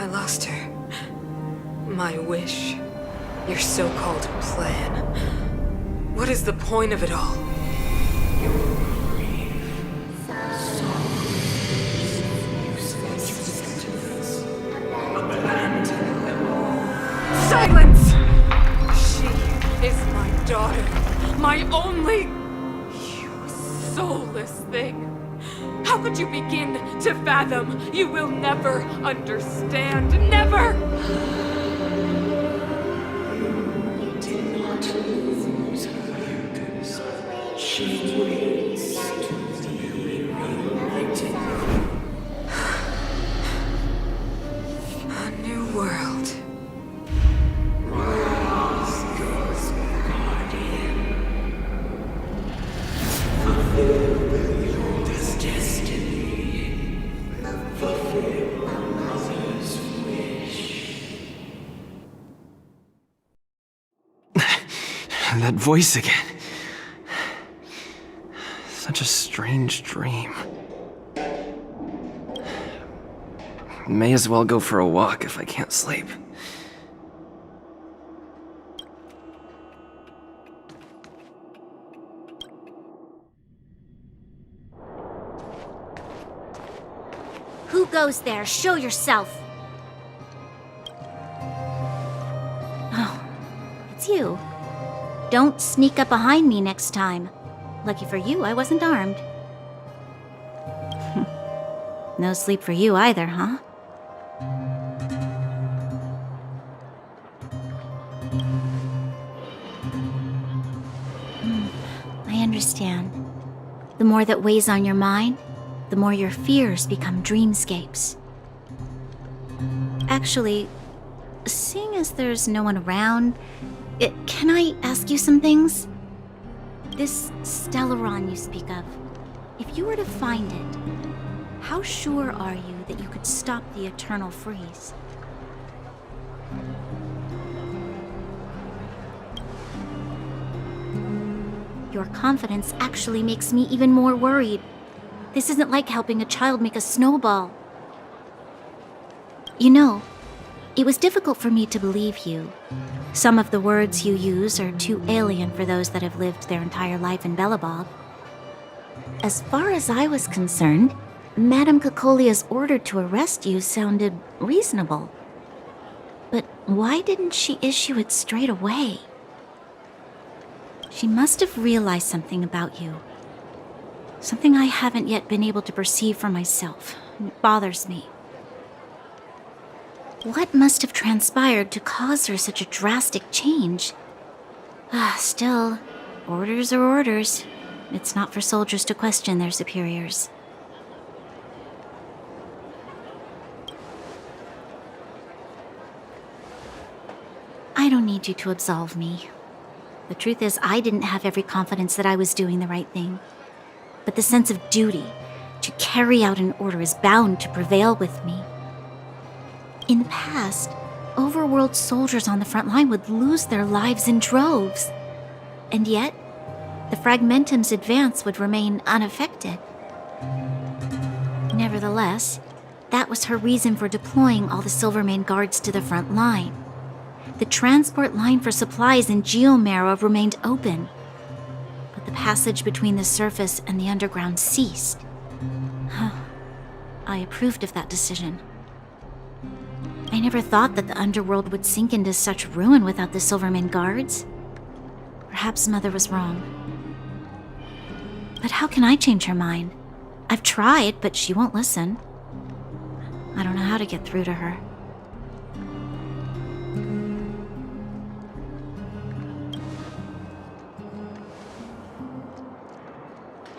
I lost her. My wish. Your so-called plan. What is the point of it all? Silence! She is my daughter. My only... You soulless thing. How could you begin to fathom? You will never understand. Never! We did not lose her, because she waits to be reunited. A new world. Rise, God's guardian. Fulfill your destiny. Fulfill a mother's wish. That voice again. Such a strange dream. May as well go for a walk if I can't sleep. Who goes there? Show yourself! Oh, it's you. Don't sneak up behind me next time. Lucky for you, I wasn't armed. No sleep for you either, huh? I understand. The more that weighs on your mind, the more your fears become dreamscapes. Actually, seeing as there's no one around, can I ask you some things? This Stellaron you speak of, if you were to find it, how sure are you that you could stop the eternal freeze? Your confidence actually makes me even more worried. This isn't like helping a child make a snowball. You know, it was difficult for me to believe you. Some of the words you use are too alien for those that have lived their entire life in Belobog. As far as I was concerned, Madame Cocolia's order to arrest you sounded reasonable. But why didn't she issue it straight away? She must have realized something about you. Something I haven't yet been able to perceive for myself. It bothers me. What must have transpired to cause her such a drastic change? Still, orders are orders. It's not for soldiers to question their superiors. I don't need you to absolve me. The truth is, I didn't have every confidence that I was doing the right thing. But the sense of duty to carry out an order is bound to prevail with me. In the past, overworld soldiers on the front line would lose their lives in droves. And yet, the Fragmentum's advance would remain unaffected. Nevertheless, that was her reason for deploying all the Silvermane guards to the front line. The transport line for supplies in Geomarrow remained open, but the passage between the surface and the underground ceased. I approved of that decision. I never thought that the underworld would sink into such ruin without the Silvermane guards. Perhaps Mother was wrong. But how can I change her mind? I've tried, but she won't listen. I don't know how to get through to her.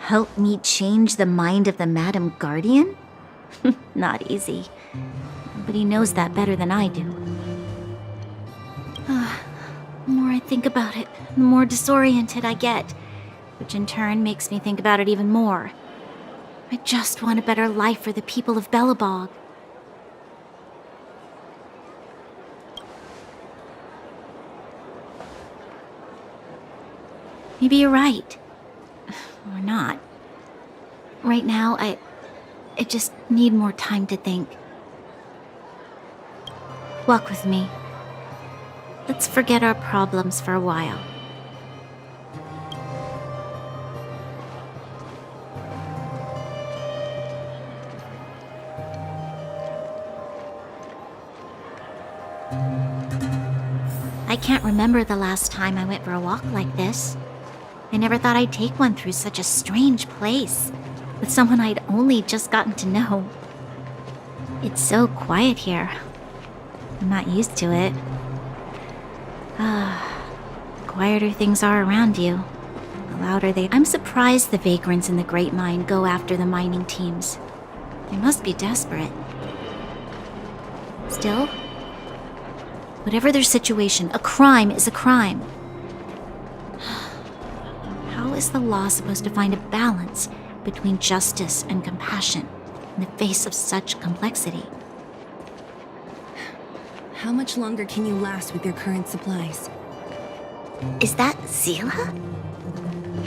Help me change the mind of the Madam Guardian? Not easy. But he knows that better than I do. The more I think about it, the more disoriented I get, which in turn makes me think about it even more. I just want a better life for the people of Belobog. Maybe you're right. Or not. Right now, I just need more time to think. Walk with me. Let's forget our problems for a while. I can't remember the last time I went for a walk like this. I never thought I'd take one through such a strange place, with someone I'd only just gotten to know. It's so quiet here. I'm not used to it. The quieter things are around you, the louder they... I'm surprised the vagrants in the Great Mine go after the mining teams. They must be desperate. Still, whatever their situation, a crime is a crime. How is the law supposed to find a balance between justice and compassion in the face of such complexity? How much longer can you last with your current supplies? Is that Seele?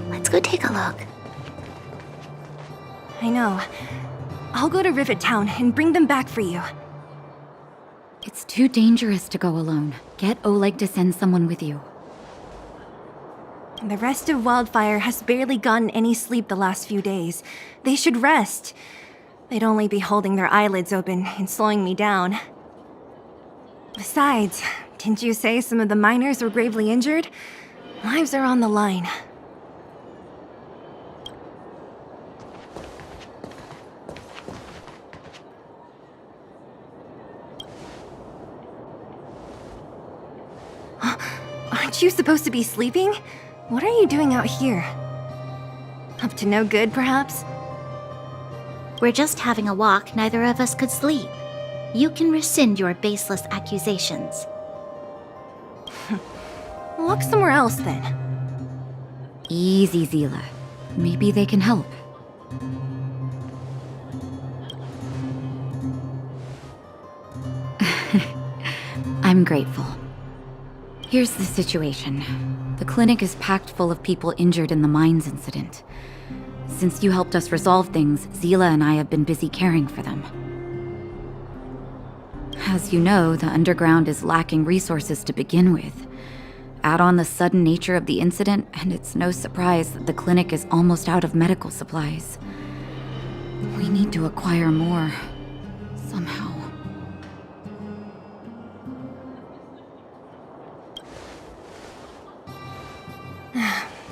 Let's go take a look. I know. I'll go to Rivet Town and bring them back for you. It's too dangerous to go alone. Get Oleg to send someone with you. The rest of Wildfire has barely gotten any sleep the last few days. They should rest. They'd only be holding their eyelids open and slowing me down. Besides, didn't you say some of the miners were gravely injured? Lives are on the line. Aren't you supposed to be sleeping? What are you doing out here? Up to no good, perhaps? We're just having a walk, neither of us could sleep. You can rescind your baseless accusations. Look somewhere else, then. Easy, Seele. Maybe they can help. I'm grateful. Here's the situation. The clinic is packed full of people injured in the mines incident. Since you helped us resolve things, Seele and I have been busy caring for them. As you know, the underground is lacking resources to begin with. Add on the sudden nature of the incident, and it's no surprise that the clinic is almost out of medical supplies. We need to acquire more, somehow.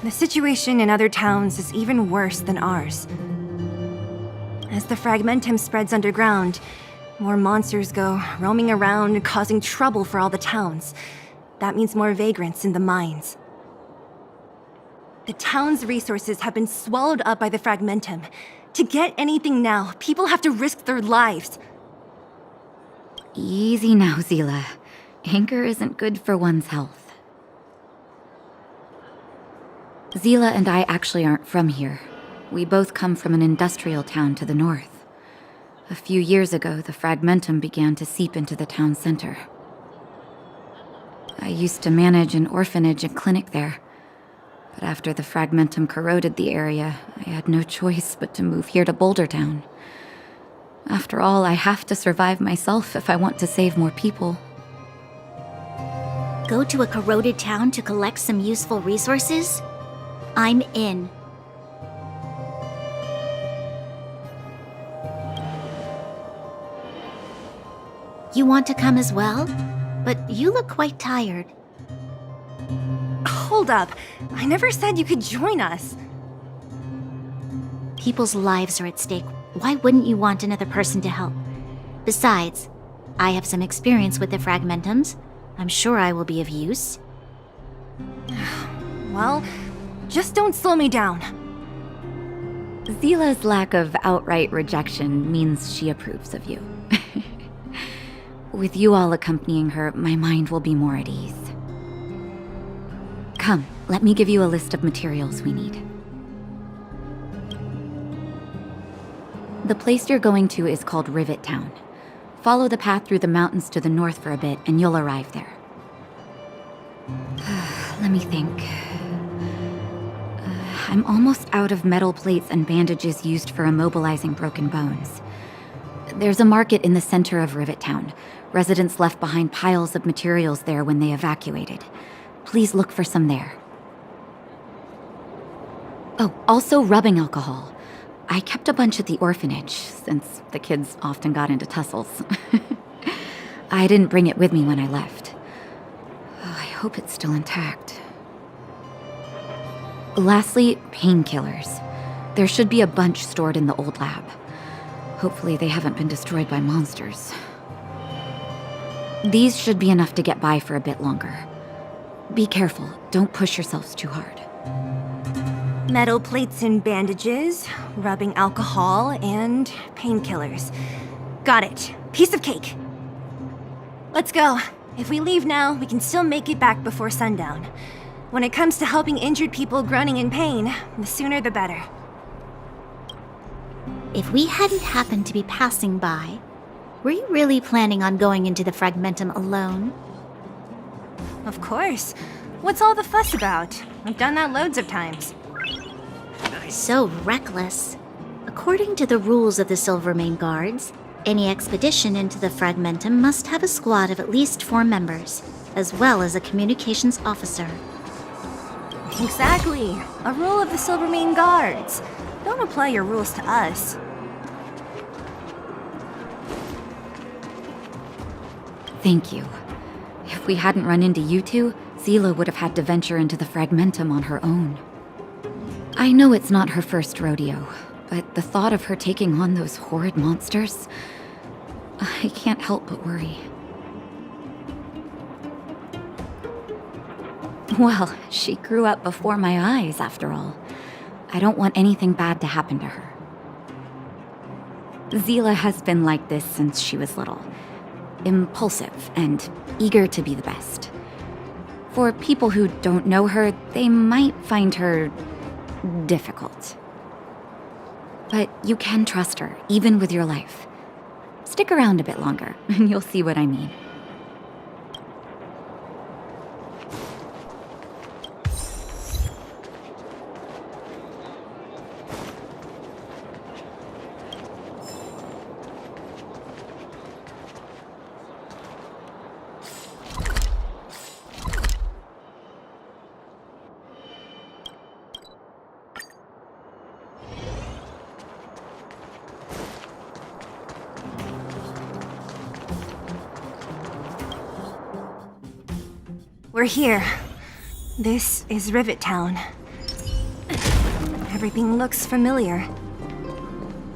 The situation in other towns is even worse than ours. As the fragmentum spreads underground, more monsters go roaming around, causing trouble for all the towns. That means more vagrants in the mines. The town's resources have been swallowed up by the fragmentum. To get anything now, people have to risk their lives. Easy now, Seele. Anger isn't good for one's health. Seele and I actually aren't from here. We both come from an industrial town to the north. A few years ago, the fragmentum began to seep into the town center. I used to manage an orphanage and clinic there. But after the fragmentum corroded the area, I had no choice but to move here to Boulder Town. After all, I have to survive myself if I want to save more people. Go to a corroded town to collect some useful resources? I'm in. You want to come as well? But you look quite tired. Hold up. I never said you could join us. People's lives are at stake. Why wouldn't you want another person to help? Besides, I have some experience with the fragmentums. I'm sure I will be of use. Well, just don't slow me down. Seele's lack of outright rejection means she approves of you. With you all accompanying her, my mind will be more at ease. Come, let me give you a list of materials we need. The place you're going to is called Rivet Town. Follow the path through the mountains to the north for a bit, and you'll arrive there. Let me think. I'm almost out of metal plates and bandages used for immobilizing broken bones. There's a market in the center of Rivet Town. Residents left behind piles of materials there when they evacuated. Please look for some there. Oh, also rubbing alcohol. I kept a bunch at the orphanage, since the kids often got into tussles. I didn't bring it with me when I left. Oh, I hope it's still intact. Lastly, painkillers. There should be a bunch stored in the old lab. Hopefully they haven't been destroyed by monsters. These should be enough to get by for a bit longer. Be careful, don't push yourselves too hard. Metal plates and bandages, rubbing alcohol, and painkillers. Got it. Piece of cake. Let's go. If we leave now, we can still make it back before sundown. When it comes to helping injured people groaning in pain, the sooner the better. If we hadn't happened to be passing by, were you really planning on going into the Fragmentum alone? Of course. What's all the fuss about? I've done that loads of times. So reckless. According to the rules of the Silvermane Guards, any expedition into the Fragmentum must have a squad of at least 4 members, as well as a communications officer. Exactly. A rule of the Silvermane Guards. Don't apply your rules to us. Thank you. If we hadn't run into you two, Seele would have had to venture into the Fragmentum on her own. I know it's not her first rodeo, but the thought of her taking on those horrid monsters, I can't help but worry. Well, she grew up before my eyes, after all. I don't want anything bad to happen to her. Seele has been like this since she was little. Impulsive and eager to be the best. For people who don't know her, they might find her difficult. But you can trust her, even with your life. Stick around a bit longer, and you'll see what I mean. We're here. This is Rivet Town. Everything looks familiar.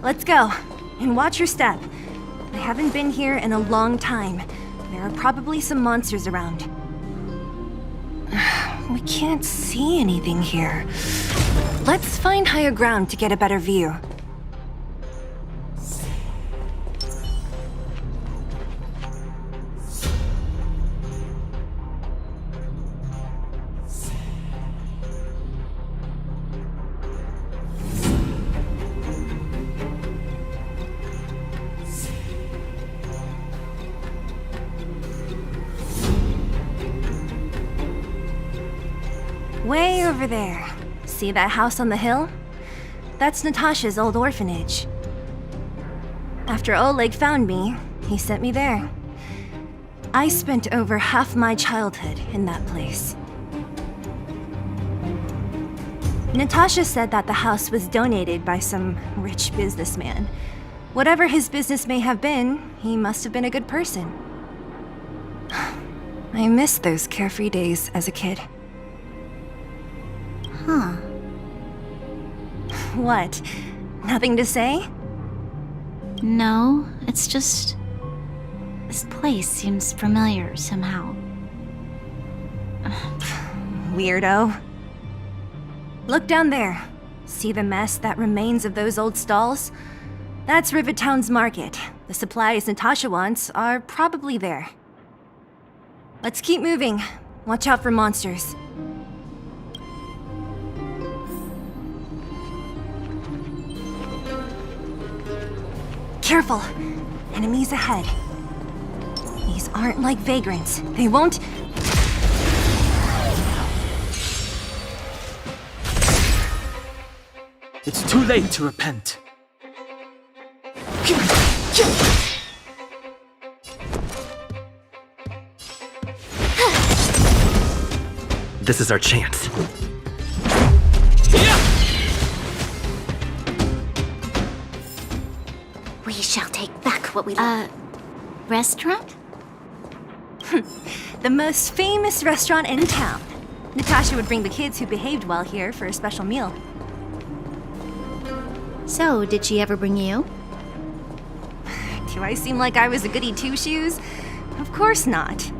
Let's go, and watch your step. I haven't been here in a long time. There are probably some monsters around. We can't see anything here. Let's find higher ground to get a better view. Way over there. See that house on the hill? That's Natasha's old orphanage. After Oleg found me, he sent me there. I spent over half my childhood in that place. Natasha said that the house was donated by some rich businessman. Whatever his business may have been, he must have been a good person. I miss those carefree days as a kid. Huh. What? Nothing to say? No, it's just... this place seems familiar somehow. Weirdo. Look down there. See the mess that remains of those old stalls? That's Rivet Town's market. The supplies Natasha wants are probably there. Let's keep moving. Watch out for monsters. Careful! Enemies ahead. These aren't like vagrants. They won't... It's too late to repent. This is our chance. We shall take back what we restaurant? The most famous restaurant in town. Natasha would bring the kids who behaved well here for a special meal. So, did she ever bring you? Do I seem like I was a goody two-shoes? Of course not.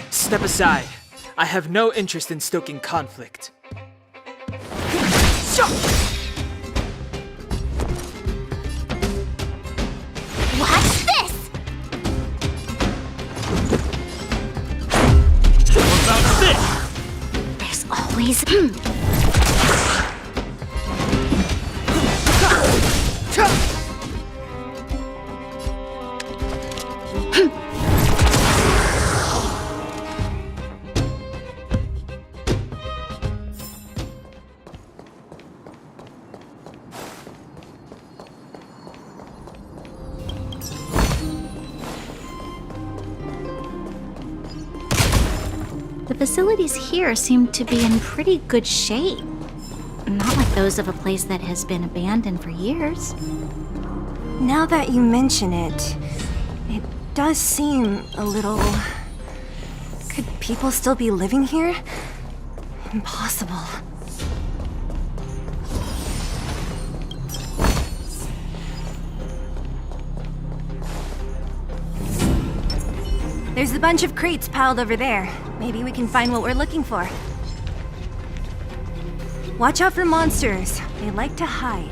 Step aside. I have no interest in stoking conflict. What's this? What about this? There's always. The facilities here seem to be in pretty good shape. Not like those of a place that has been abandoned for years. Now that you mention it, it does seem a little... Could people still be living here? Impossible. There's a bunch of crates piled over there. Maybe we can find what we're looking for. Watch out for monsters. They like to hide.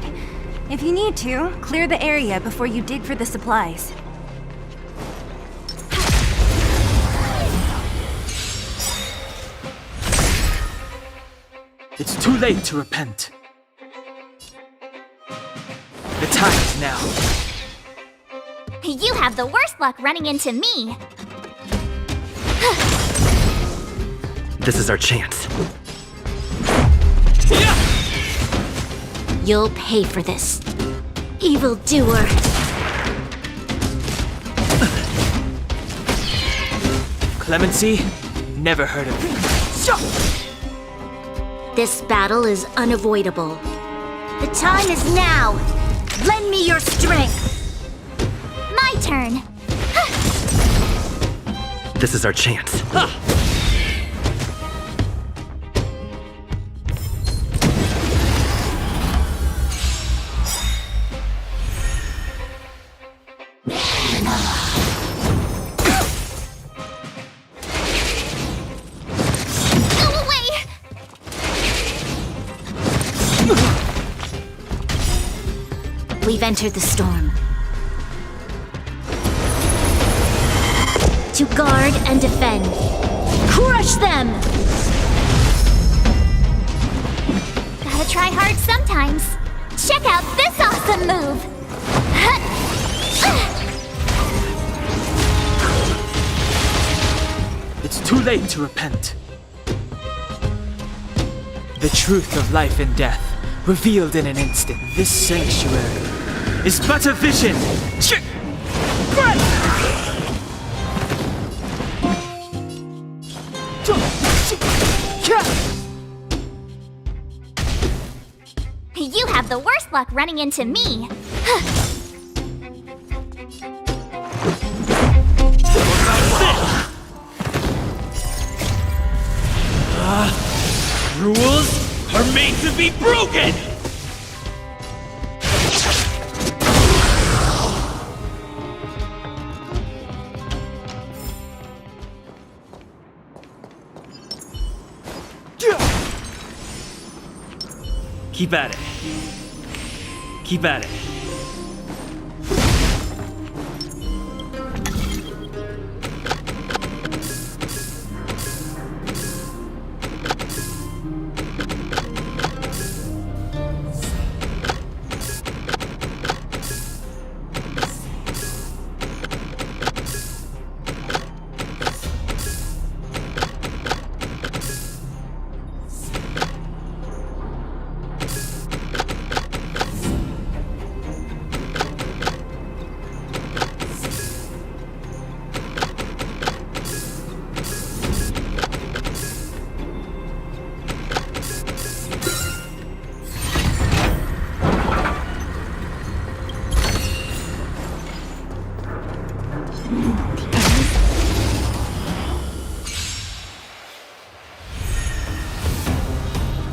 If you need to, clear the area before you dig for the supplies. It's too late to repent. The time is now. You have the worst luck running into me. This is our chance. You'll pay for this, evildoer. Clemency? Never heard of it. This battle is unavoidable. The time is now. Lend me your strength. My turn. This is our chance. Go away! We've entered the storm. To guard and defend. Crush them! Gotta try hard sometimes. Check out this awesome move! It's too late to repent. The truth of life and death, revealed in an instant. This sanctuary is but a vision. You have the worst luck running into me. Rules are made to be broken! Keep at it. Keep at it.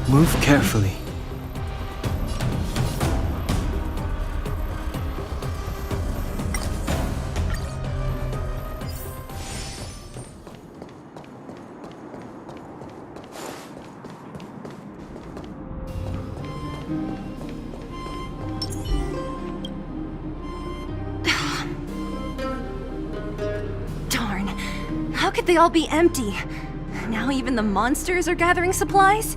Move carefully. Darn. How could they all be empty? Now even the monsters are gathering supplies?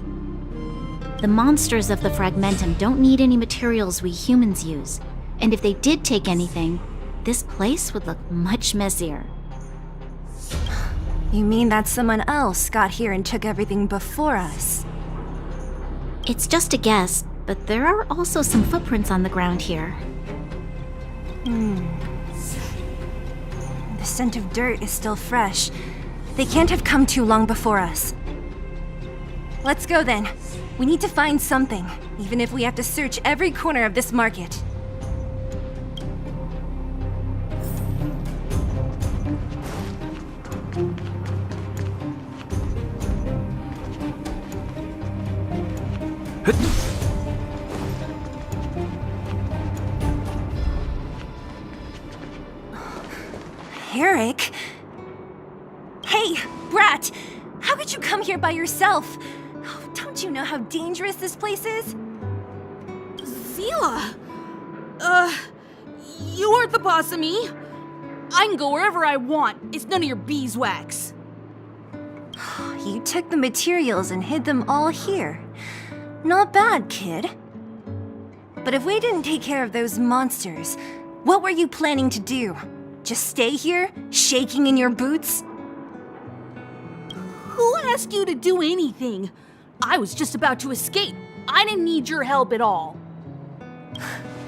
The monsters of the Fragmentum don't need any materials we humans use. And if they did take anything, this place would look much messier. You mean that someone else got here and took everything before us? It's just a guess, but there are also some footprints on the ground here. The scent of dirt is still fresh. They can't have come too long before us. Let's go then. We need to find something, even if we have to search every corner of this market. Eric? Hey, Brat! How could you come here by yourself? Oh, don't you know how dangerous this place is? Seele! You aren't the boss of me. I can go wherever I want. It's none of your beeswax. You took the materials and hid them all here. Not bad, kid. But if we didn't take care of those monsters, what were you planning to do? Just stay here, shaking in your boots? Who asked you to do anything? I was just about to escape. I didn't need your help at all.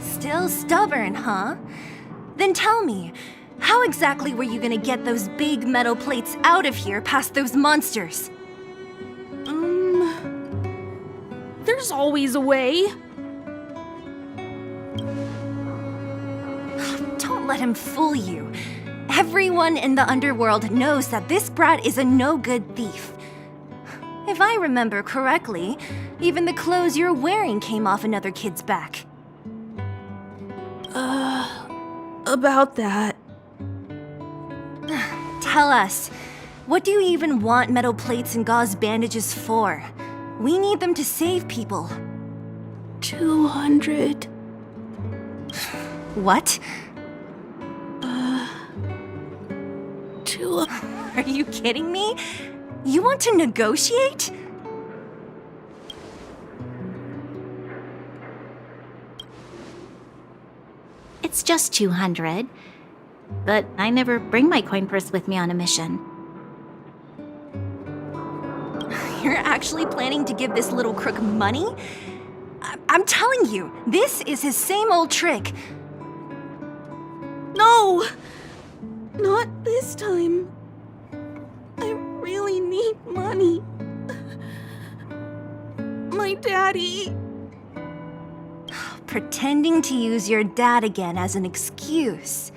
Still stubborn, huh? Then tell me, how exactly were you gonna get those big metal plates out of here past those monsters? There's always a way. Don't let him fool you. Everyone in the underworld knows that this brat is a no-good thief. If I remember correctly, even the clothes you're wearing came off another kid's back. About that. Tell us, what do you even want metal plates and gauze bandages for? We need them to save people. 200. What? 2. Are you kidding me? You want to negotiate? It's just 200. But I never bring my coin purse with me on a mission. You're actually planning to give this little crook money? I'm telling you, this is his same old trick. No! Not this time. I really need money. My daddy. Pretending to use your dad again as an excuse.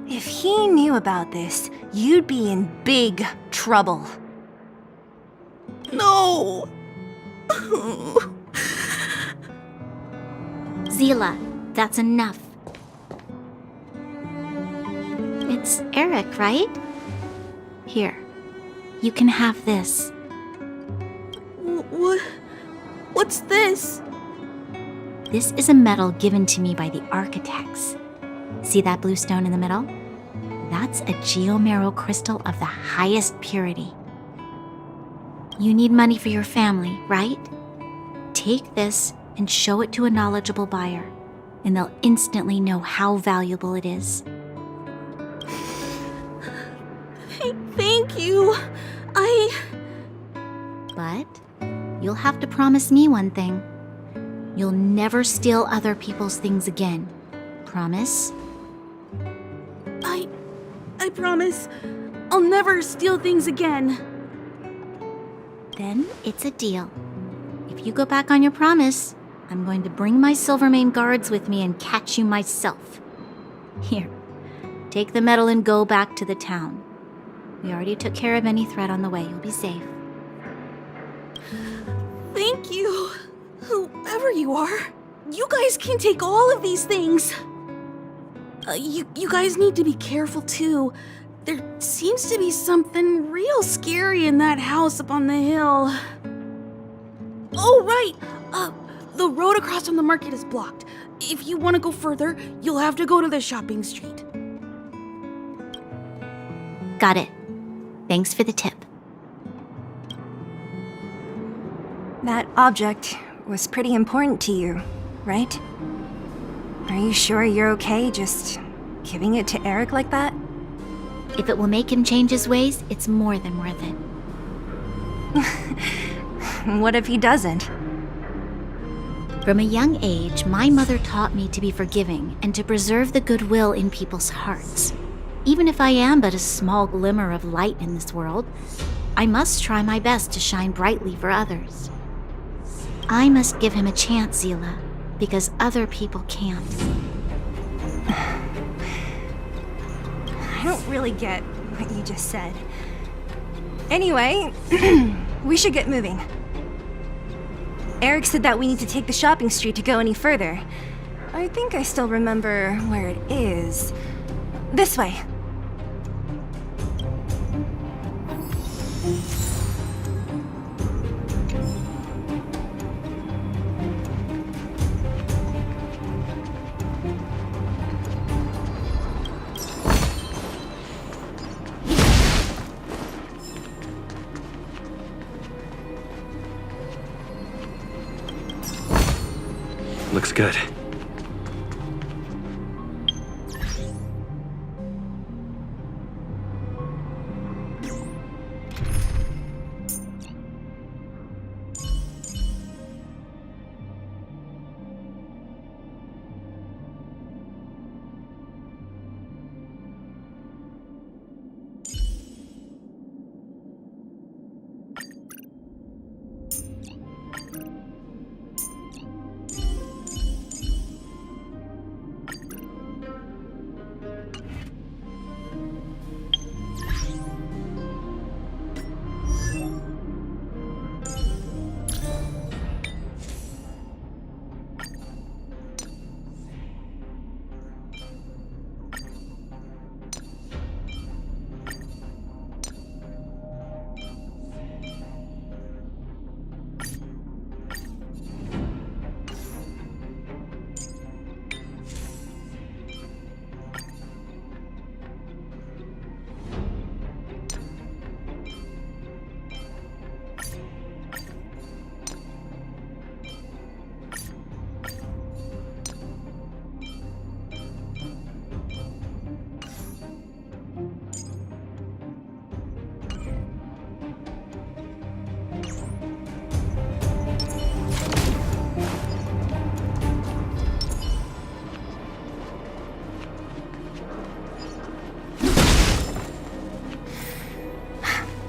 If he knew about this, you'd be in big trouble. No! Seele, that's enough. It's Eric, right? Here, you can have this. What's this? This is a medal given to me by the architects. See that blue stone in the middle? That's a geomerald crystal of the highest purity. You need money for your family, right? Take this and show it to a knowledgeable buyer, and they'll instantly know how valuable it is. Thank you. But you'll have to promise me one thing. You'll never steal other people's things again. Promise? I promise. I'll never steal things again. Then it's a deal. If you go back on your promise, I'm going to bring my Silvermane guards with me and catch you myself. Here, take the medal and go back to the town. We already took care of any threat on the way. You'll be safe. Thank you. Whoever you are, you guys can take all of these things. You guys need to be careful too. There seems to be something real scary in that house up on the hill. Oh, right. The road across from the market is blocked. If you want to go further, you'll have to go to the shopping street. Got it. Thanks for the tip. That object was pretty important to you, right? Are you sure you're okay just giving it to Eric like that? If it will make him change his ways, it's more than worth it. What if he doesn't? From a young age, my mother taught me to be forgiving and to preserve the goodwill in people's hearts. Even if I am but a small glimmer of light in this world, I must try my best to shine brightly for others. I must give him a chance, Seele, because other people can't. I don't really get what you just said. Anyway, we should get moving. Eric said that we need to take the shopping street to go any further. I think I still remember where it is. This way. Looks good.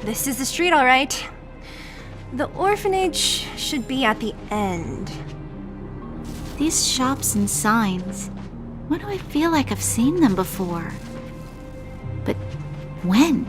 This is the street, all right. The orphanage should be at the end. These shops and signs, why do I feel like I've seen them before? But when?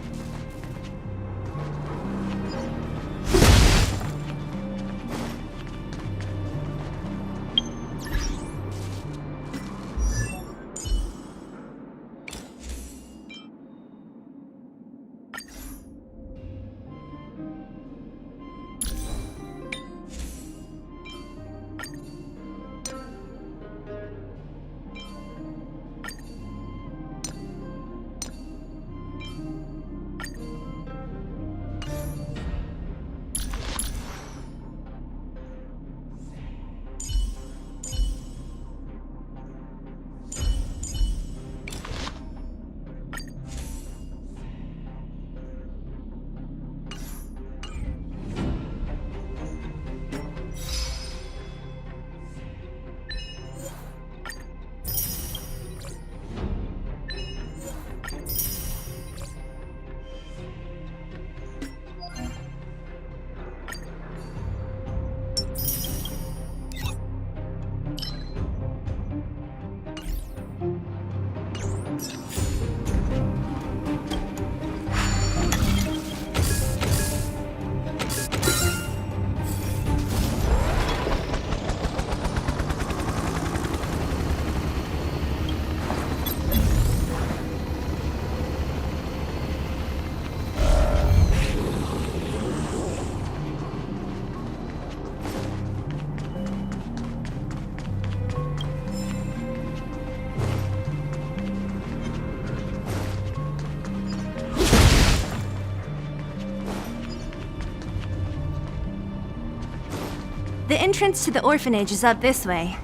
The entrance to the orphanage is up this way.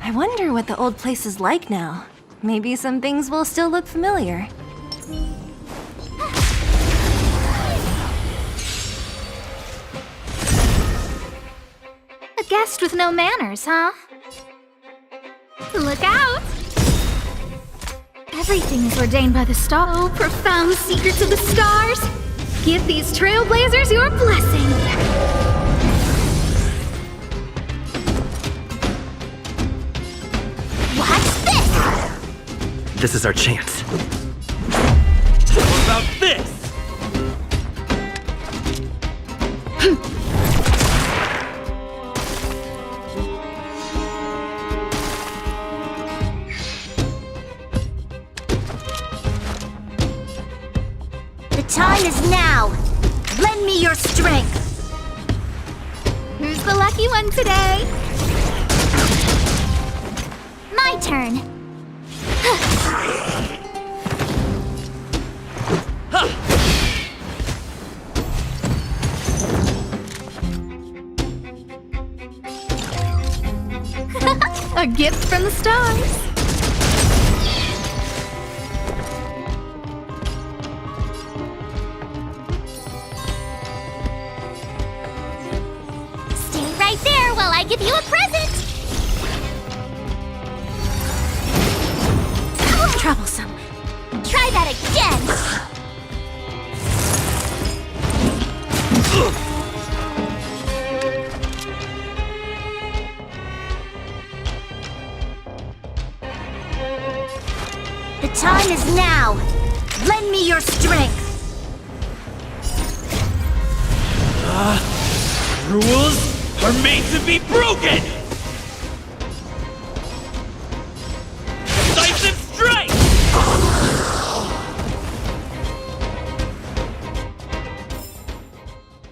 I wonder what the old place is like now. Maybe some things will still look familiar. A guest with no manners, huh? Look out! Everything is ordained by the star. Oh, profound secrets of the stars! Give these trailblazers your blessing! Watch this! This is our chance. What about this? The time is now! Lend me your strength! Who's the lucky one today? My turn. A gift from the stars. Stay right there while I give you a present. Troublesome. Try that again. The time is now! Lend me your strength! Rules are made to be broken! Decisive strike!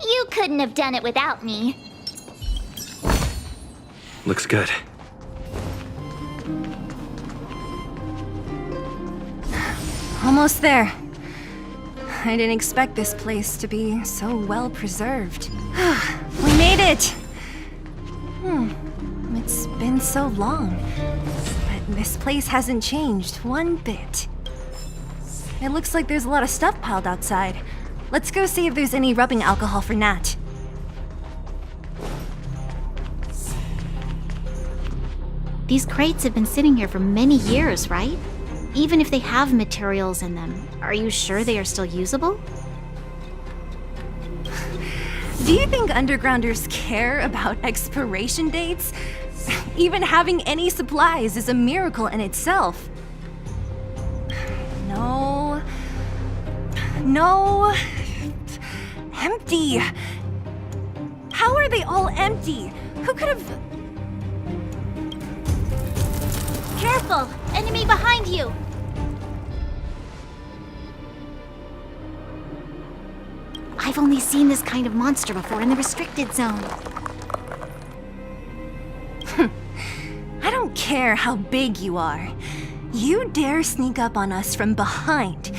You couldn't have done it without me. Looks good. Almost there. I didn't expect this place to be so well preserved. We made it! It's been so long, but this place hasn't changed one bit. It looks like there's a lot of stuff piled outside. Let's go see if there's any rubbing alcohol for Nat. These crates have been sitting here for many years, right? Even if they have materials in them, are you sure they are still usable? Do you think undergrounders care about expiration dates? Even having any supplies is a miracle in itself. No. No. Empty. How are they all empty? Who could have... Careful! Enemy behind you! I've only seen this kind of monster before in the restricted zone. I don't care how big you are. You dare sneak up on us from behind.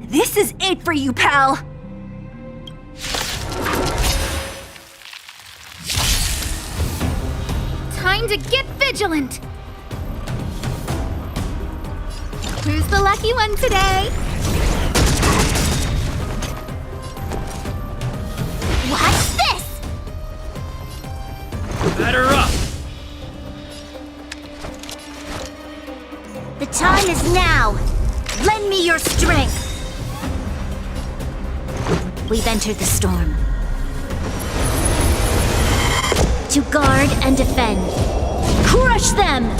This is it for you, pal! Time to get vigilant! Who's the lucky one today? Watch this! Batter up! The time is now! Lend me your strength! We've entered the storm. To guard and defend. Crush them!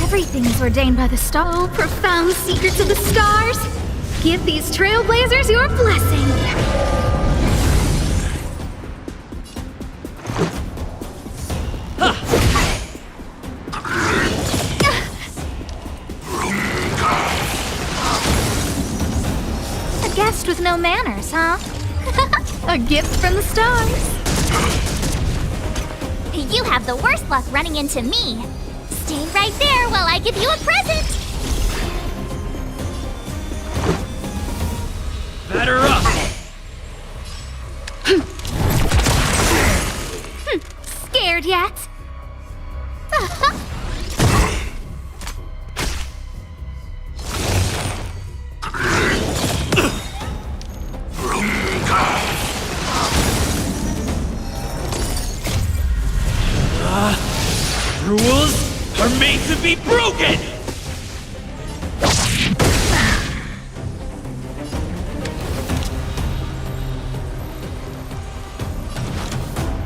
Everything is ordained by the star. Oh, profound secrets of the stars! Give these trailblazers your blessing! A guest with no manners, huh? A gift from the stars. You have the worst luck running into me. Stay right there while I give you a present! Batter up! made to be broken!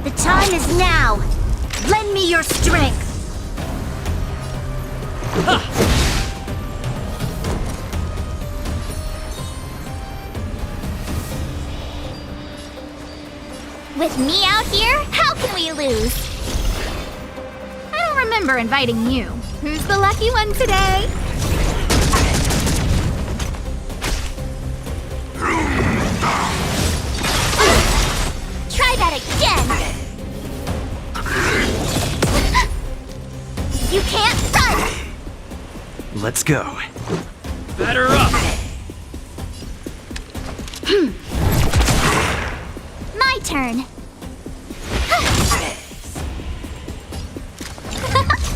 The time is now! Lend me your strength! With me out here, how can we lose? I don't remember inviting you. Who's the lucky one today? Try that again! You can't run! Let's go. Batter up! My turn.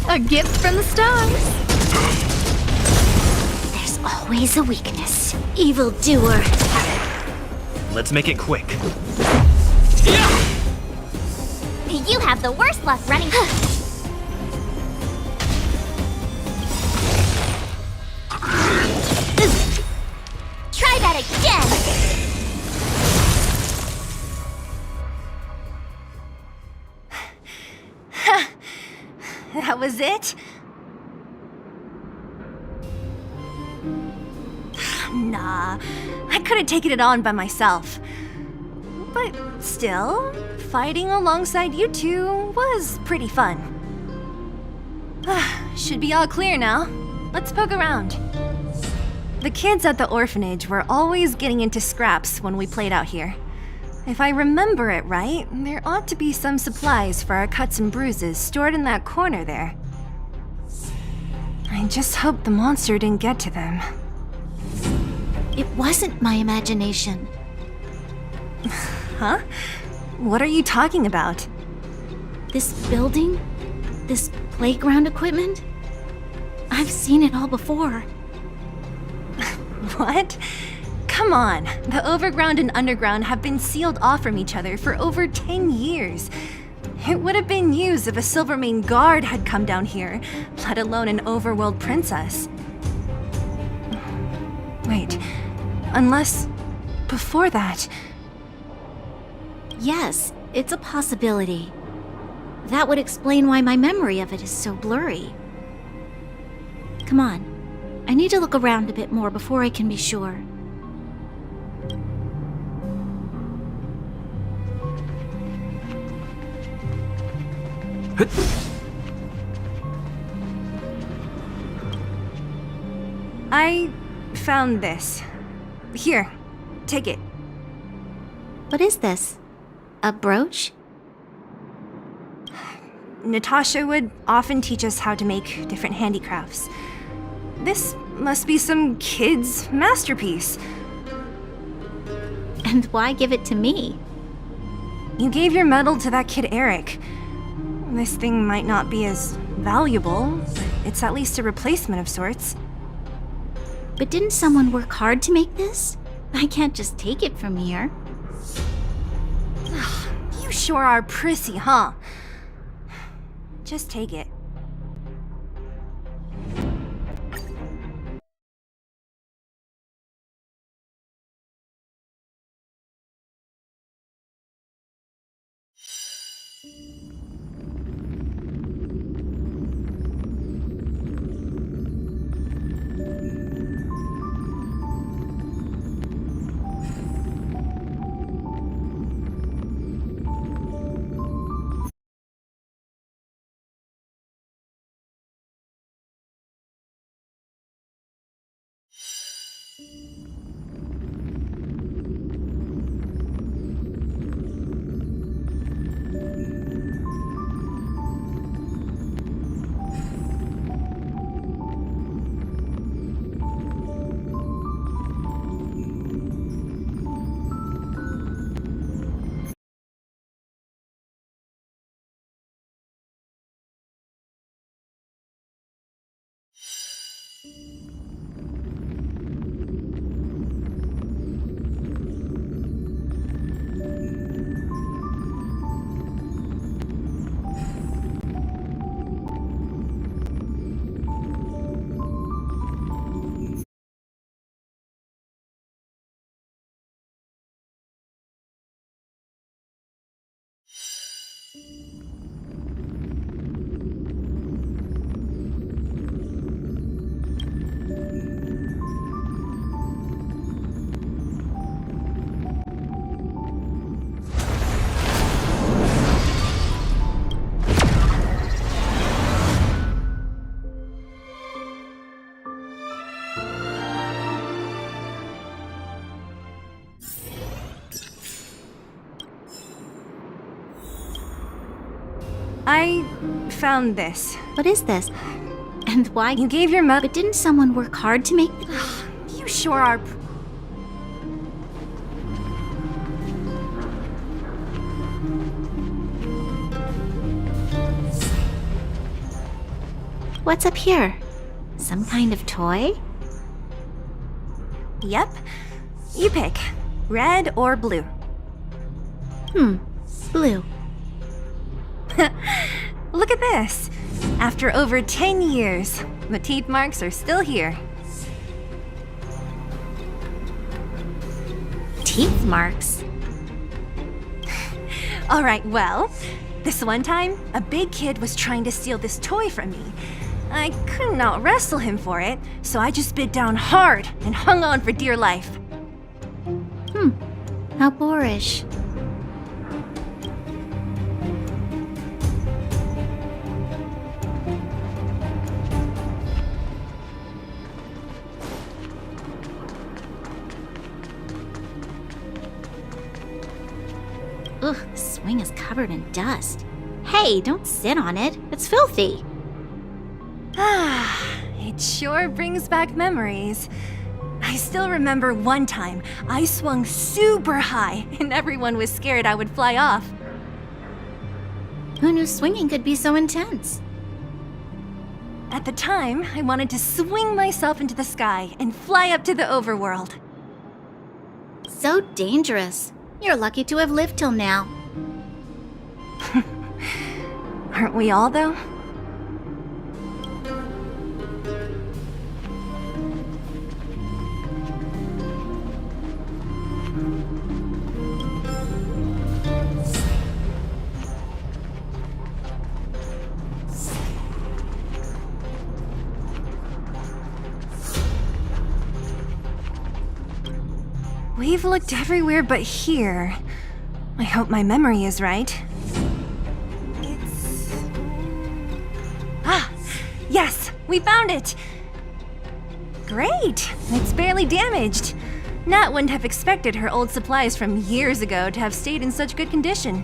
A gift from the stars. There's always a weakness. Evildoer. Let's make it quick. You have the worst luck running. Try that again. That was it? Nah, I could have taken it on by myself. But still, fighting alongside you two was pretty fun. Should be all clear now. Let's poke around. The kids at the orphanage were always getting into scraps when we played out here. If I remember it right, there ought to be some supplies for our cuts and bruises stored in that corner there. I just hope the monster didn't get to them. It wasn't my imagination. Huh? What are you talking about? This building? This playground equipment? I've seen it all before. What? Come on, the overground and underground have been sealed off from each other for over 10 years. It would have been news if a Silvermane guard had come down here, let alone an overworld princess. Wait, unless before that... Yes, it's a possibility. That would explain why my memory of it is so blurry. Come on, I need to look around a bit more before I can be sure. I found this. Here, take it. What is this? A brooch? Natasha would often teach us how to make different handicrafts. This must be some kid's masterpiece. And why give it to me? You gave your medal to that kid Eric. This thing might not be as valuable, but it's at least a replacement of sorts. But didn't someone work hard to make this? I can't just take it from here. You sure are prissy, huh? Just take it. I found this. What is this? And why? You gave your mother. But didn't someone work hard to make You sure are. What's up here? Some kind of toy? Yep. You pick. Red or blue. Blue. Look at this. After over 10 years, the teeth marks are still here. Teeth marks? Alright, well, this one time, a big kid was trying to steal this toy from me. I couldn't out-wrestle him for it, so I just bit down hard and hung on for dear life. How boorish. Ugh, the swing is covered in dust. Hey, don't sit on it. It's filthy. It sure brings back memories. I still remember one time I swung super high and everyone was scared I would fly off. Who knew swinging could be so intense? At the time, I wanted to swing myself into the sky and fly up to the overworld. So dangerous. You're lucky to have lived till now. Aren't we all, though? We've looked everywhere but here. I hope my memory is right. Yes! We found it! Great! It's barely damaged. Nat wouldn't have expected her old supplies from years ago to have stayed in such good condition.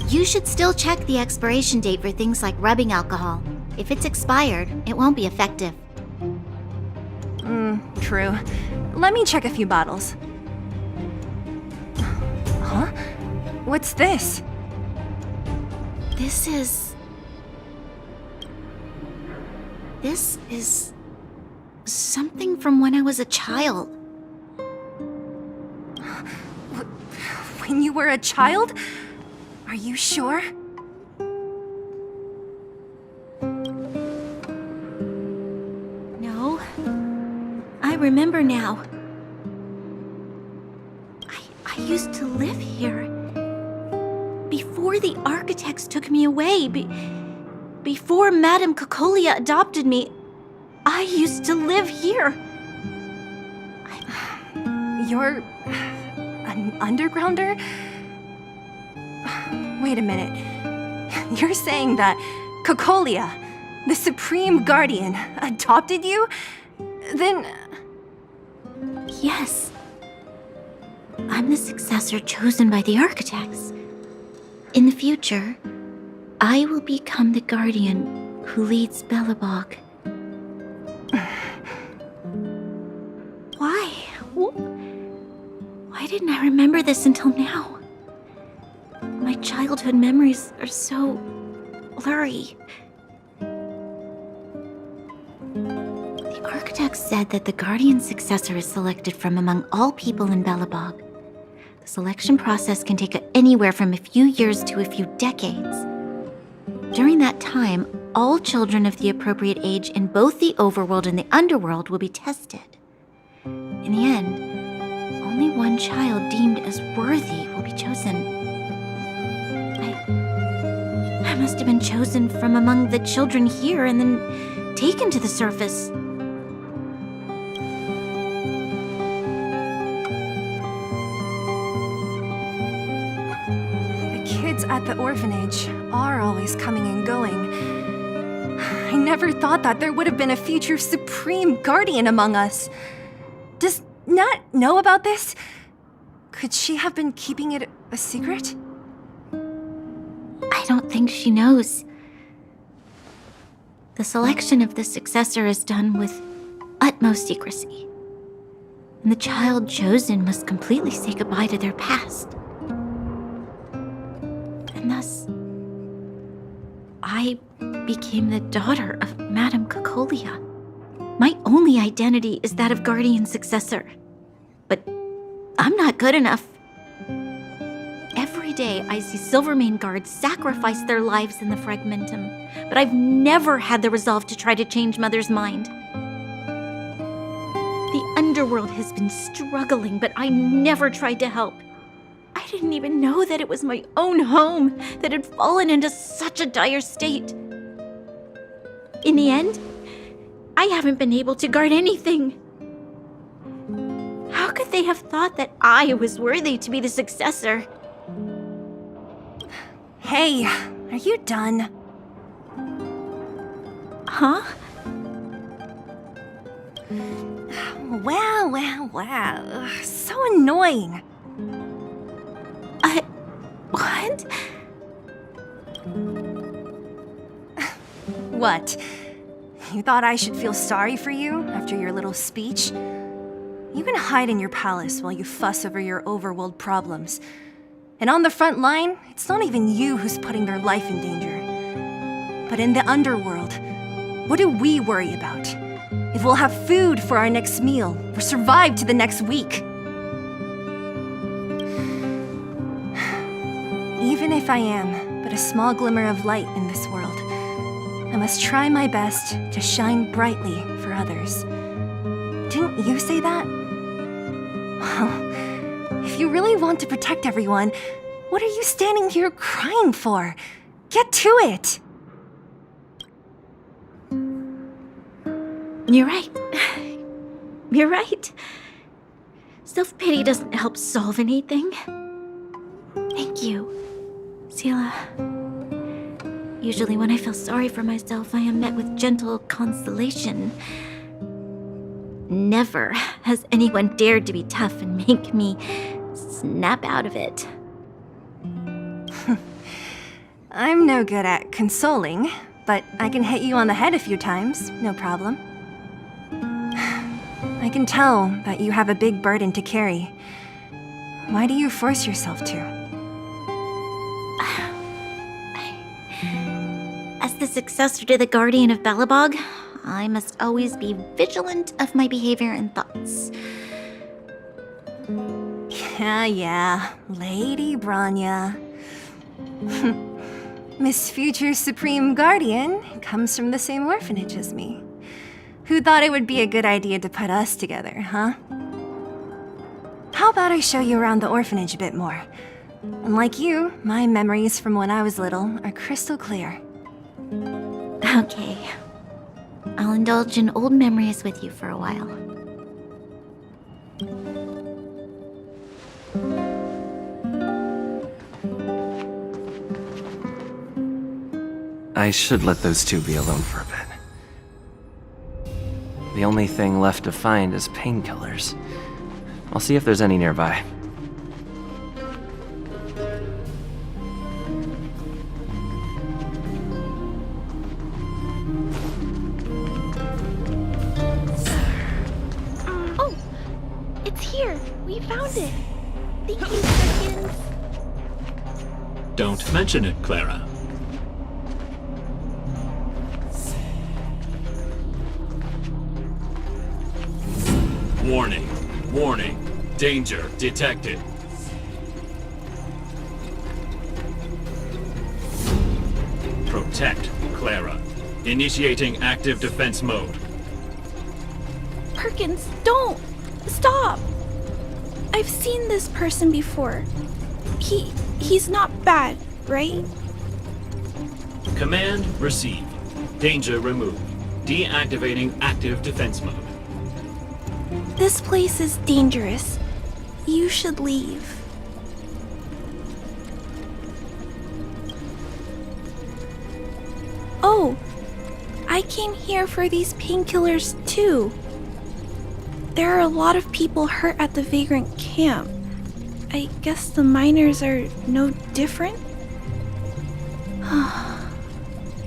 You should still check the expiration date for things like rubbing alcohol. If it's expired, it won't be effective. True. Let me check a few bottles. Huh? What's this? This is something from when I was a child. When you were a child? Are you sure? No. I remember now. I used to live here. Before the architects took me away, before Madame Cocolia adopted me, I used to live here. You're an undergrounder? Wait a minute. You're saying that Cocolia, the Supreme Guardian, adopted you? Then... Yes. I'm the successor chosen by the architects. In the future, I will become the guardian who leads Belobog. Why? Why didn't I remember this until now? My childhood memories are so blurry. The architects said that the guardian successor is selected from among all people in Belobog. The selection process can take anywhere from a few years to a few decades. During that time, all children of the appropriate age in both the overworld and the underworld will be tested. In the end, only one child deemed as worthy will be chosen. must have been chosen from among the children here and then taken to the surface. The kids at the orphanage are always coming and going. I never thought that there would have been a future supreme guardian among us. Does Nat know about this? Could she have been keeping it a secret? I don't think she knows. The selection of the successor is done with utmost secrecy. And the child chosen must completely say goodbye to their past. And thus, I became the daughter of Madame Cocolia. My only identity is that of guardian successor. But I'm not good enough. Every day I see Silvermane guards sacrifice their lives in the Fragmentum, but I've never had the resolve to try to change Mother's mind. The underworld has been struggling, but I never tried to help. I didn't even know that it was my own home that had fallen into such a dire state. In the end, I haven't been able to guard anything. How could they have thought that I was worthy to be the successor? Hey, are you done? Huh? Wow. So annoying. What? What? You thought I should feel sorry for you after your little speech? You can hide in your palace while you fuss over your overworld problems. And on the front line, it's not even you who's putting their life in danger. But in the underworld, what do we worry about? If we'll have food for our next meal, or survive to the next week. Even if I am but a small glimmer of light in this world, I must try my best to shine brightly for others. Didn't you say that? Well, if you really want to protect everyone, what are you standing here crying for? Get to it! You're right. You're right. Self-pity doesn't help solve anything. Thank you, Seele. Usually when I feel sorry for myself, I am met with gentle consolation. Never has anyone dared to be tough and make me snap out of it. I'm no good at consoling, but I can hit you on the head a few times, no problem. I can tell that you have a big burden to carry. Why do you force yourself to? As the successor to the Guardian of Belobog, I must always be vigilant of my behavior and thoughts. Yeah, Lady Bronya. Miss Future's Supreme Guardian comes from the same orphanage as me. Who thought it would be a good idea to put us together, huh? How about I show you around the orphanage a bit more? Unlike you, my memories from when I was little are crystal clear. Okay. I'll indulge in old memories with you for a while. I should let those two be alone for a bit. The only thing left to find is painkillers. I'll see if there's any nearby. Oh, it's here. We found it. Thank you, Perkins. Don't mention it, Clara. Warning. Warning. Danger detected. Protect Clara. Initiating active defense mode. Perkins, don't! Stop! I've seen this person before. He's not bad, right? Command received. Danger removed. Deactivating active defense mode. This place is dangerous. You should leave. Oh, I came here for these painkillers too. There are a lot of people hurt at the vagrant camp. I guess the miners are no different?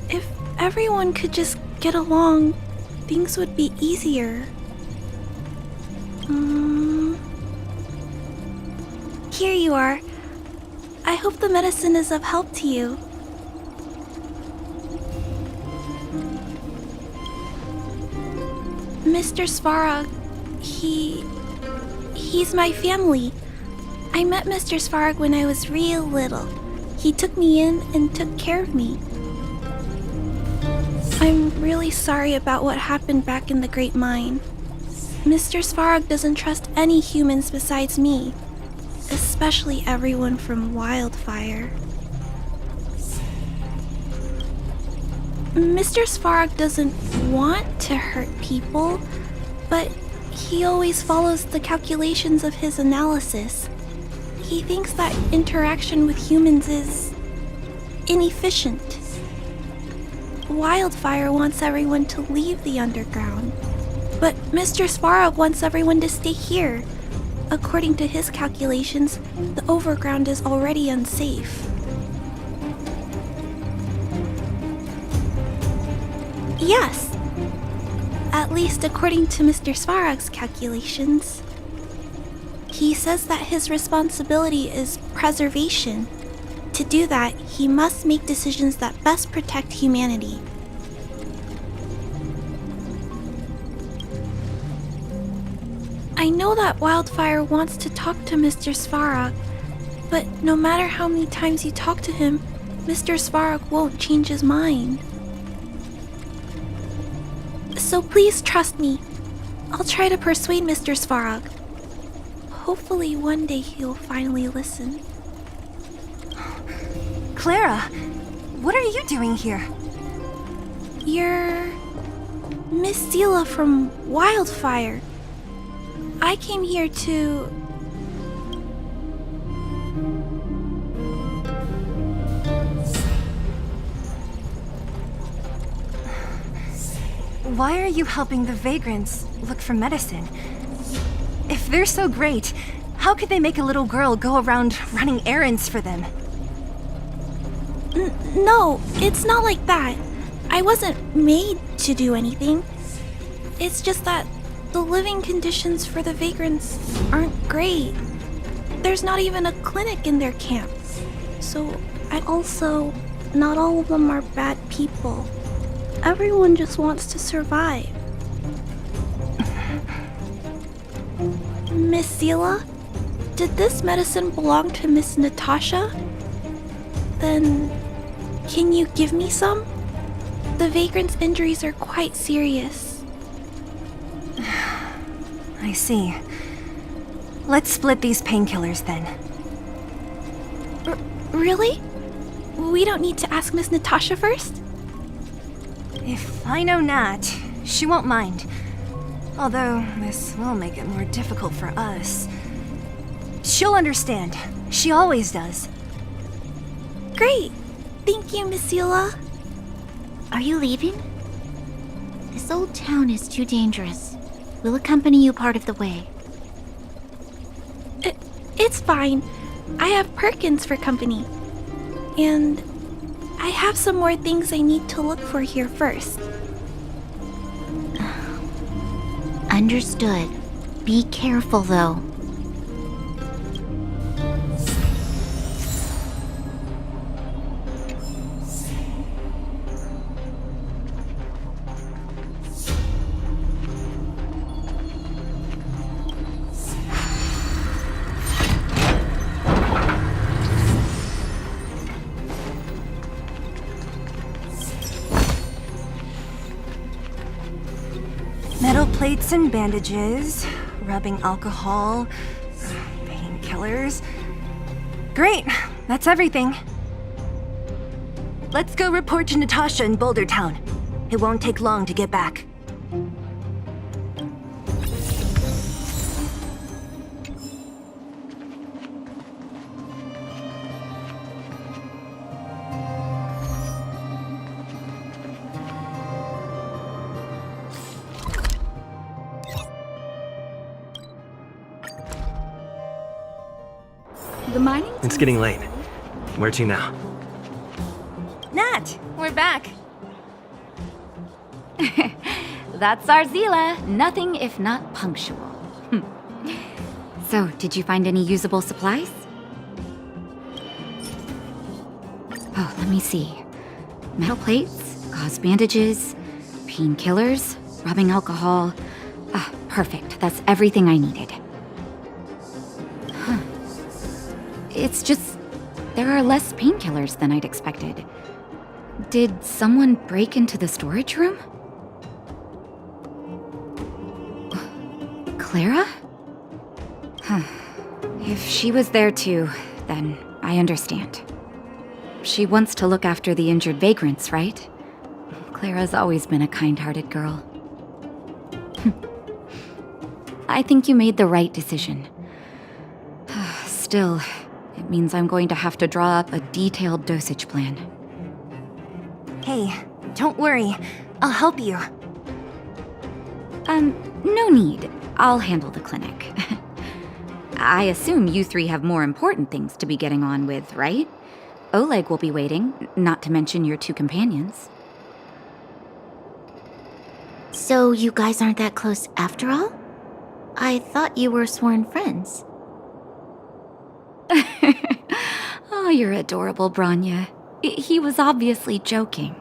If everyone could just get along, things would be easier. Here you are. I hope the medicine is of help to you. Mr. Svarog, he's my family. I met Mr. Svarog when I was real little. He took me in and took care of me. I'm really sorry about what happened back in the Great Mine. Mr. Svarog doesn't trust any humans besides me, especially everyone from Wildfire. Mr. Svarog doesn't want to hurt people, but he always follows the calculations of his analysis. He thinks that interaction with humans is inefficient. Wildfire wants everyone to leave the underground, but Mr. Svarog wants everyone to stay here. According to his calculations, the overground is already unsafe. Yes. At least according to Mr. Svarog's calculations. He says that his responsibility is preservation. To do that, he must make decisions that best protect humanity. I know that Wildfire wants to talk to Mr. Svarog, but no matter how many times you talk to him, Mr. Svarog won't change his mind. So please trust me. I'll try to persuade Mr. Svarog. Hopefully one day he'll finally listen. Clara, what are you doing here? You're Miss Seele from Wildfire. I came here to... Why are you helping the vagrants look for medicine? If they're so great, how could they make a little girl go around running errands for them? No, it's not like that. I wasn't made to do anything. It's just that the living conditions for the vagrants aren't great. There's not even a clinic in their camp. So, not all of them are bad people. Everyone just wants to survive. Miss Seele, did this medicine belong to Miss Natasha? Then, can you give me some? The vagrants' injuries are quite serious. I see. Let's split these painkillers then. Really? We don't need to ask Miss Natasha first? If I know Nat, she won't mind. Although, this will make it more difficult for us. She'll understand. She always does. Great! Thank you, Miss Seele. Are you leaving? This old town is too dangerous. We'll accompany you part of the way. It's fine. I have Perkins for company. And I have some more things I need to look for here first. Understood. Be careful, though. Metal plates and bandages, rubbing alcohol, painkillers. Great, that's everything. let's go report to Natasha in Boulder Town. It won't take long to get back. The mining It's getting late. Where to now? Nat, we're back. That's our Seele. Nothing if not punctual. So, did you find any usable supplies? Oh, let me see. Metal plates, gauze bandages, painkillers, rubbing alcohol. Ah, perfect. That's everything I needed. It's just, there are less painkillers than I'd expected. Did someone break into the storage room? Clara? Huh. If she was there too, then I understand. She wants to look after the injured vagrants, right? Clara's always been a kind-hearted girl. I think you made the right decision. Still, it means I'm going to have to draw up a detailed dosage plan. Hey, don't worry. I'll help you. No need. I'll handle the clinic. I assume you three have more important things to be getting on with, right? Oleg will be waiting, not to mention your two companions. So you guys aren't that close after all? I thought you were sworn friends. Oh, you're adorable, Bronya. He was obviously joking.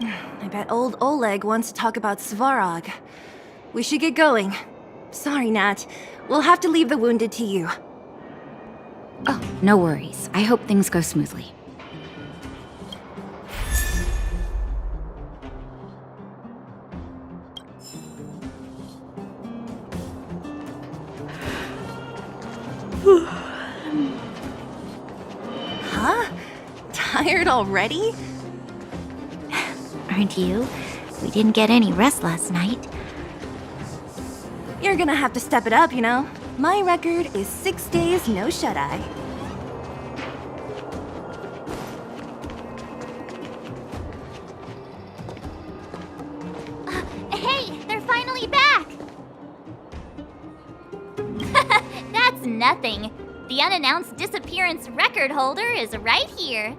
I bet old Oleg wants to talk about Svarog. We should get going. Sorry, Nat. We'll have to leave the wounded to you. Oh, no worries. I hope things go smoothly. Huh? Tired already? Aren't you? We didn't get any rest last night. You're gonna have to step it up, you know? My record is 6 days, no shut-eye. Hey, they're finally back! That's nothing. The unannounced disappearance record holder is right here.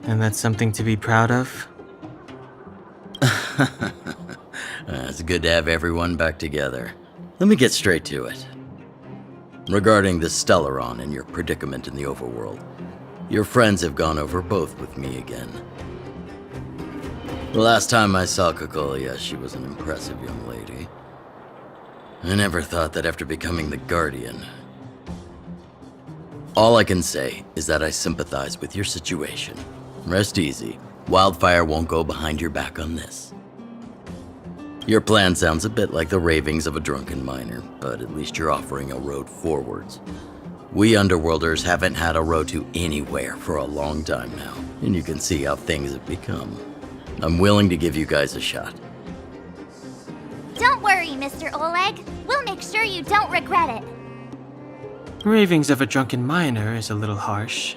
And that's something to be proud of? It's good to have everyone back together. Let me get straight to it. Regarding the Stellaron and your predicament in the overworld, your friends have gone over both with me again. The last time I saw Kokolia, she was an impressive young lady. I never thought that after becoming the Guardian. All I can say is that I sympathize with your situation. Rest easy. Wildfire won't go behind your back on this. Your plan sounds a bit like the ravings of a drunken miner, but at least you're offering a road forwards. We Underworlders haven't had a road to anywhere for a long time now, and you can see how things have become. I'm willing to give you guys a shot. Don't worry, Mr. Oleg. We'll make sure you don't regret it. Ravings of a drunken miner is a little harsh.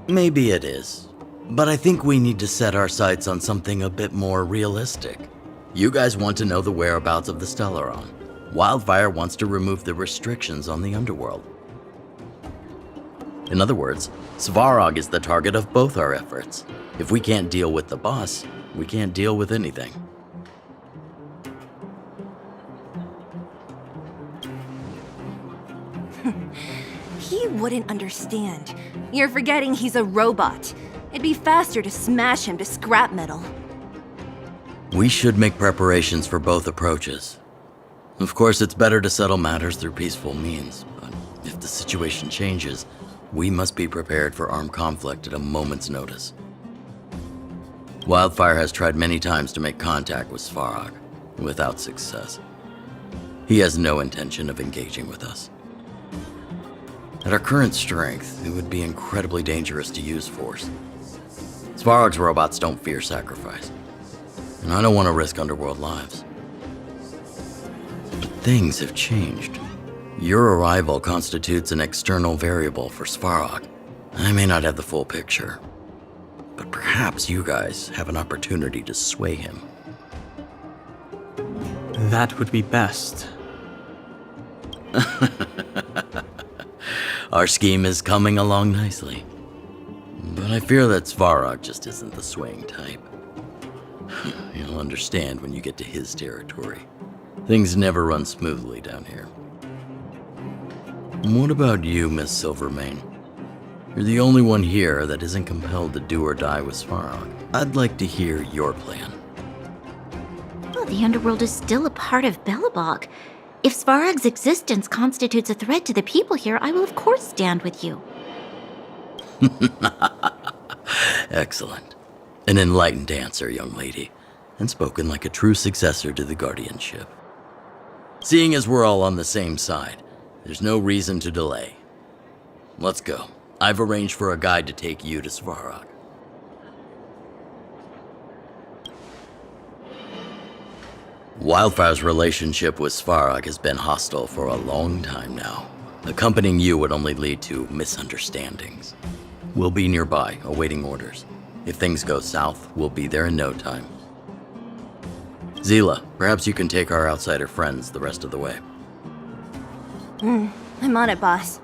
Maybe it is, but I think we need to set our sights on something a bit more realistic. You guys want to know the whereabouts of the Stellaron. Wildfire wants to remove the restrictions on the Underworld. In other words, Svarog is the target of both our efforts. If we can't deal with the boss, we can't deal with anything. He wouldn't understand. You're forgetting he's a robot. It'd be faster to smash him to scrap metal. We should make preparations for both approaches. Of course, it's better to settle matters through peaceful means, but if the situation changes, we must be prepared for armed conflict at a moment's notice. Wildfire has tried many times to make contact with Svarog, without success. He has no intention of engaging with us. At our current strength, it would be incredibly dangerous to use force. Svarog's robots don't fear sacrifice, and I don't want to risk underworld lives. But things have changed. Your arrival constitutes an external variable for Svarog. I may not have the full picture, but perhaps you guys have an opportunity to sway him. That would be best. Our scheme is coming along nicely. But I fear that Svarog just isn't the swaying type. You'll understand when you get to his territory. Things never run smoothly down here. What about you, Miss Silvermane? You're the only one here that isn't compelled to do or die with Svarog. I'd like to hear your plan. Well, the underworld is still a part of Belobog. If Svarog's existence constitutes a threat to the people here, I will of course stand with you. Excellent. An enlightened answer, young lady, and spoken like a true successor to the guardianship. Seeing as we're all on the same side, there's no reason to delay. Let's go. I've arranged for a guide to take you to Svarog. Wildfire's relationship with Svarog has been hostile for a long time now. Accompanying you would only lead to misunderstandings. We'll be nearby, awaiting orders. If things go south, we'll be there in no time. Seele, perhaps you can take our outsider friends the rest of the way. I'm on it, boss.